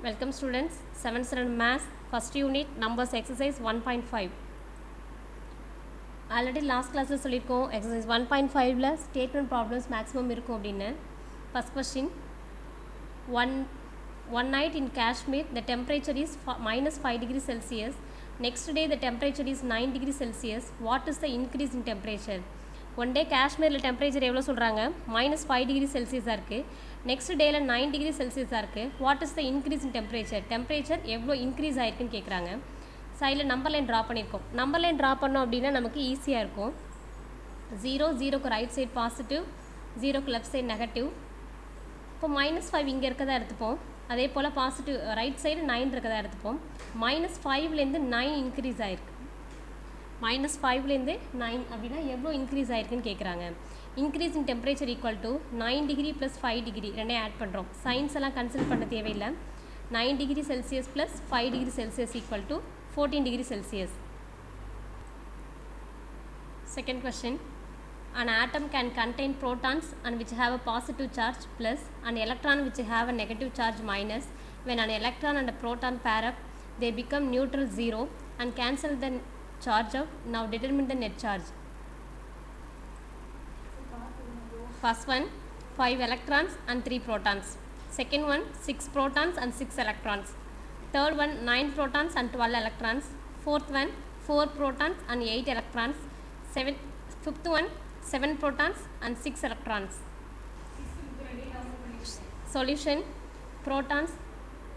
Welcome students, 7th standard maths, first unit, numbers exercise 1.5. Already last class சொல்லிருக்கோம் exercise 1.5ல statement problems maximum இருக்கும் அப்படினு. First question, one night in Kashmir the temperature is minus 5 degrees Celsius. Next day the temperature is 9 degrees Celsius. What is the increase in temperature? One day காஷ்மீரில் temperature எவ்வளோ சொல்கிறாங்க -5 degree செல்சியஸாக இருக்குது. Next டேயில் 9 degree செல்சியஸாக இருக்குது. What is the increase in temperature எவ்வளோ increase ஆகிருக்குன்னு கேட்குறாங்க. சைடில் நம்பர் லைன் ட்ரா பண்ணியிருக்கோம். நம்பர் லைன் ட்ரா பண்ணோம் அப்படின்னா நமக்கு ஈஸியாக இருக்கும். 0க்கு ரைட் சைடு பாசிட்டிவ், 0க்கு லெஃப்ட் சைடு நெகட்டிவ். இப்போ -5 இங்கே இருக்கதா எடுத்துப்போம். அதே போல் பாசிட்டிவ் ரைட் சைடு 9 இருக்கதா எடுத்துப்போம். -5லேருந்து 9 இன்க்ரீஸ் ஆகிருக்கு. -5லேருந்து 9 அப்படின்னா எவ்வளோ இன்க்ரீஸ் ஆகிருக்குன்னு கேட்குறாங்க. Increase in temperature equal to 9 degree plus 5 degree ரெண்டையும் ஆட் பண்ணுறோம். சயின்ஸ் எல்லாம் கன்சிடர் பண்ண தேவையில்லை. 9 degree Celsius plus 5 degree Celsius equal to 14 degree Celsius. Second question, an atom can contain protons and which have a positive charge plus an electron which have a negative charge minus. When an electron and a proton pair up, they become neutral 0 and cancel the charge of. Now determine the net charge. First one 5 electrons and 3 protons. Second one 6 protons and 6 electrons. Third one 9 protons and 12 electrons. Fourth one 4 protons and 8 electrons. Fifth one 7 protons and 6 electrons. Solution: protons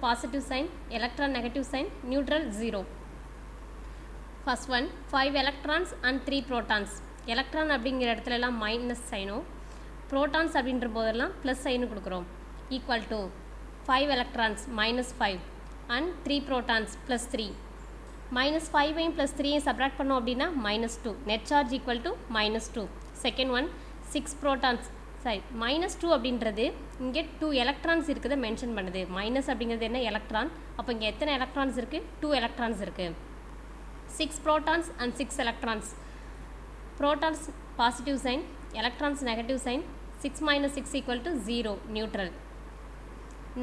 positive sign, electron negative sign, neutral 0. First one 5 electrons and 3 protons. Electron அப்படிங்கிற இடத்துலலாம் minus சைனும், protons அப்படின்ற போதெல்லாம் plus sign கொடுக்குறோம். Equal to 5 electrons -5 and 3 protons +3. -5ஐயும் +3ஐயும் subtract பண்ணோம் அப்படின்னா -2. Net charge equal to -2. Second one 6 protons. சரி, -2 அப்படின்றது இங்கே 2 எலக்ட்ரான்ஸ் இருக்கிறத மென்ஷன் பண்ணுது. மைனஸ் அப்படிங்கிறது என்ன? எலக்ட்ரான். அப்போ இங்கே எத்தனை எலக்ட்ரான்ஸ் இருக்குது? 2 electrons இருக்குது. 6 protons and 6 electrons. Protons positive sign, electrons negative sign. 6 minus 6 equal to 0, neutral.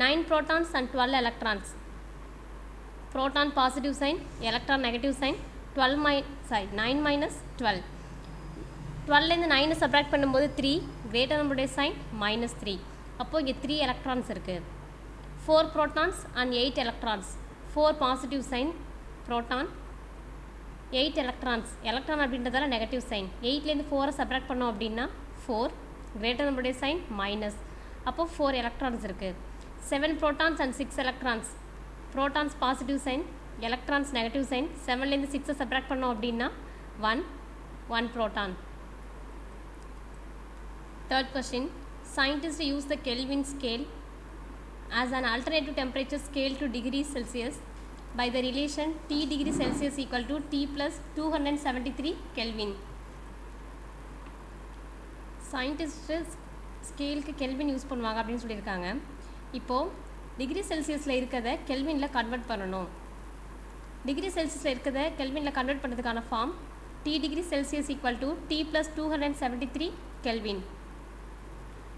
9 protons and 12 electrons. Proton positive sign, electron negative sign. 9 minus 12. 12லேருந்து 9 subtract பண்ணும்போது 3, கிரேட்டர் நம்பருடைய சைன் -3. அப்போது இங்கே 3 electrons இருக்குது. 4 protons and 8 electrons. 4 positive sign, proton. 8 electrons. Electron அப்படின்றதால negative sign. 8லேருந்து 4 subtract பண்ணோம் அப்படின்னா 4, greater நம்பருடைய sign minus. அப்போது 4 electrons இருக்குது. 7 protons and 6 electrons. Protons positive sign, electrons negative sign. 7லேருந்து 6 சப்ராக்ட் பண்ணோம் அப்படின்னா 1 proton. Third question, scientists use the Kelvin scale as an alternative temperature scale to degrees Celsius by the relation T degree Celsius equal to T plus 273 Kelvin. Scientists ஸ்கேலுக்கு Kelvin use பண்ணுவாங்க அப்படின்னு சொல்லியிருக்காங்க. இப்போது degree செல்சியஸில் இருக்கிறத கெல்வினில் convert பண்ணணும். Degree செல்சியஸில் இருக்கிறத கெல்வினில் கன்வெர்ட் பண்ணுறதுக்கான form T degree Celsius equal to T plus 273 Kelvin.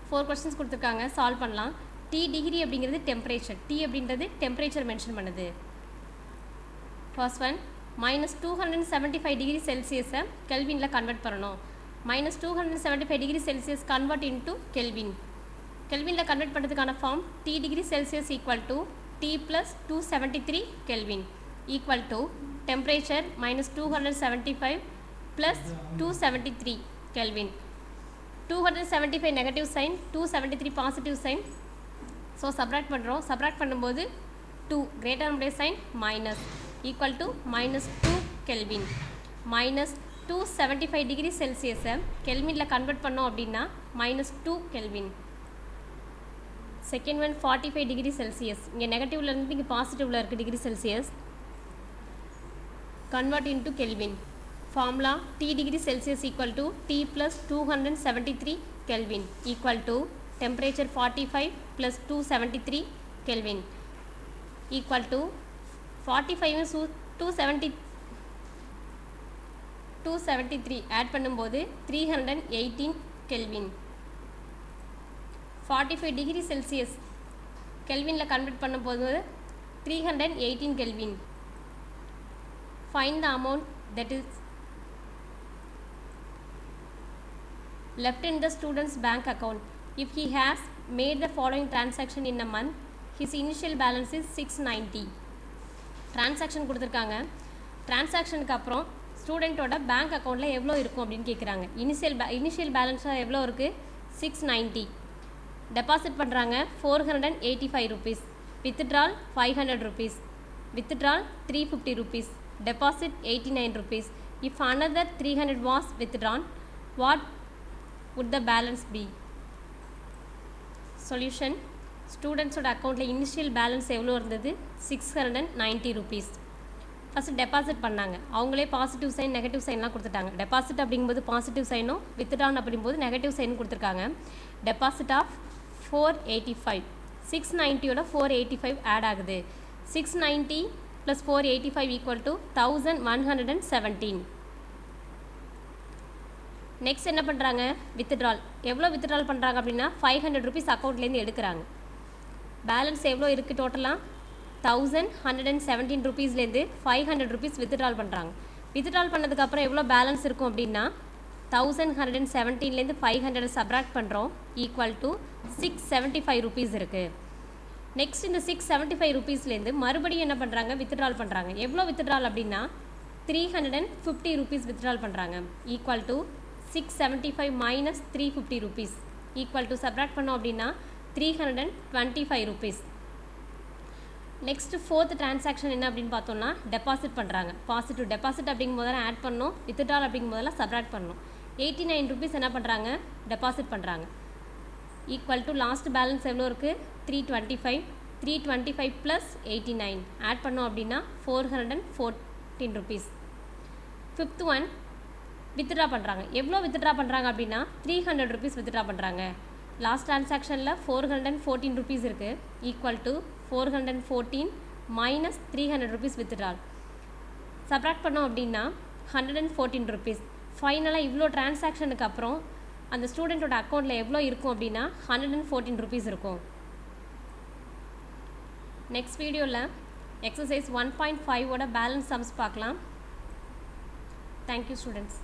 4 questions கொடுத்துருக்காங்க, சால்வ் பண்ணலாம். T டிகிரி அப்படிங்கிறது டெம்பரேச்சர், T அப்படின்றது டெம்பரேச்சர் மென்ஷன் பண்ணுது. ஃபர்ஸ்ட் ஒன் -275 டிகிரி செல்சியஸை கெல்வினில் கன்வெர்ட் பண்ணணும். -275 degree Celsius convert into Kelvin. கெல்வினில் கன்வெர்ட் பண்ணுறதுக்கான form T degree Celsius equal to T plus 273 kelvin equal to temperature -275 plus 273 Kelvin. 275 negative sign, 273 positive sign. So subtract பண்ணுறோம். Subtract பண்ணும்போது 2, greater நம்முடைய sign minus equal to -2 Kelvin. -275 degree செல்சியஸை கெல்வினில் convert பண்ணோம் அப்படின்னா -2 kelvin. Second one 45 degree Celsius. இங்கே நெகட்டிவ்ல இருந்து இங்கே பாசிட்டிவ்ல இருக்குது degree Celsius. Convert into kelvin. Formula T degree Celsius equal to T plus 273 kelvin equal to temperature 45 plus 273 kelvin equal to 45 273 add பண்ணும்போது 318 கெல்வின். 45 டிகிரி செல்சியஸ் கெல்வினில் கன்வெர்ட் பண்ணும்போது 318 Kelvin. Find the amount that is left in the student's bank account. If he has made the following transaction in a month, his initial balance is 690. Transaction கொடுத்துருக்காங்க. டிரான்சாக்ஷனுக்கு அப்புறம் ஸ்டூடெண்ட்டோட bank அக்கௌண்ட்டில் எவ்வளோ இருக்கும் அப்படின்னு கேட்குறாங்க. Initial பேலன்ஸாக எவ்வளோ இருக்குது? 690. டெபாசிட் பண்ணுறாங்க 485 rupees. Withdrawal 500 rupees. Withdrawal 350 rupees. Deposit 89 rupees. If another 300 was withdrawn, what would the balance be? Solution. Students ஓட அக்கௌண்ட்டில் இனிஷியல் பேலன்ஸ் எவ்வளோ இருந்தது? 690 rupees. ஃபஸ்ட்டு டெபாசிட் பண்ணாங்க. அவங்களே பாசிட்டிவ் சைன் நெகட்டிவ் சைன்லாம் கொடுத்துட்டாங்க. டெபாசிட் அப்படிங்கும்போது பாசிட்டிவ் சைனும் வித்ட்ரான் அப்படிங்கும்போது நெகட்டிவ் சைனும் கொடுத்துருக்காங்க. Deposit of 485. 690யோட 485 ஆட் ஆகுது. 690 plus 485 equal to 1117. நெக்ஸ்ட் என்ன பண்ணுறாங்க? வித்ட்ரால். எவ்வளோ வித்ட்ரால் பண்ணுறாங்க அப்படின்னா 500 rupees அக்கௌண்ட்லேருந்து எடுக்கிறாங்க. பேலன்ஸ் எவ்வளோ இருக்குது டோட்டலாக? 1117 rupeesலேருந்து 500 rupees வித்ட்ரால் பண்ணுறாங்க. வித்ட்ரால் பண்ணதுக்கப்புறம் எவ்வளோ பேலன்ஸ் இருக்கும் அப்படின்னா 1117லேருந்து 500 சப்ராக்ட் பண்ணுறோம் ஈக்குவல் டு 675 rupees இருக்குது. நெக்ஸ்ட் இந்த 675 rupeesலேருந்து மறுபடியும் என்ன பண்ணுறாங்க? வித்ட்ரால் பண்ணுறாங்க. எவ்வளோ வித்ட்ரால் அப்படின்னா 350 rupees வித்ட்ரால் பண்ணுறாங்க equal to 675 minus 350 rupees equal to subtract பண்ணோம் அப்படின்னா 325 rupees. நெக்ஸ்ட்டு ஃபோர்த் டிரான்சாக்ஷன் என்ன அப்படின்னு பார்த்தோம்னா டெபாசிட் பண்ணுறாங்க. பாசிட்டிவ் டெபாசிட் அப்படிங்கும் போதெல்லாம் ஆட் பண்ணணும், வித்ட்ரால் அப்படிங்கும் போதெல்லாம் சப்ராக்ட் பண்ணணும். 89 rupees என்ன பண்ணுறாங்க? டெபாசிட் பண்ணுறாங்க ஈக்குவல் டு லாஸ்ட் பேலன்ஸ் எவ்வளோ இருக்குது? 325. 325 ப்ளஸ் 89 ஆட் பண்ணோம் அப்படின்னா 414 rupees. ஃபிஃப்த் ஒன் வித்ட்ரா பண்ணுறாங்க. எவ்வளோ வித்ட்ரா பண்ணுறாங்க அப்படின்னா 300 rupees வித்ட்ரா பண்ணுறாங்க. லாஸ்ட் டிரான்சாக்ஷனில் 414 rupees இருக்குது equal to 414 minus 300 rupees withdrawal. Subtract பண்ணோம் அப்படின்னா 114 rupees. ஃபைனலாக இவ்வளோ டிரான்சாக்ஷனுக்கு அப்புறம் அந்த ஸ்டூடெண்ட்டோட அக்கௌண்ட்டில் எவ்வளோ இருக்கும் அப்படின்னா 114 rupees இருக்கும். நெக்ஸ்ட் வீடியோவில் எக்ஸசைஸ் 1.5 ஓட பேலன்ஸ் சம்ஸ் பார்க்கலாம். Thank you students.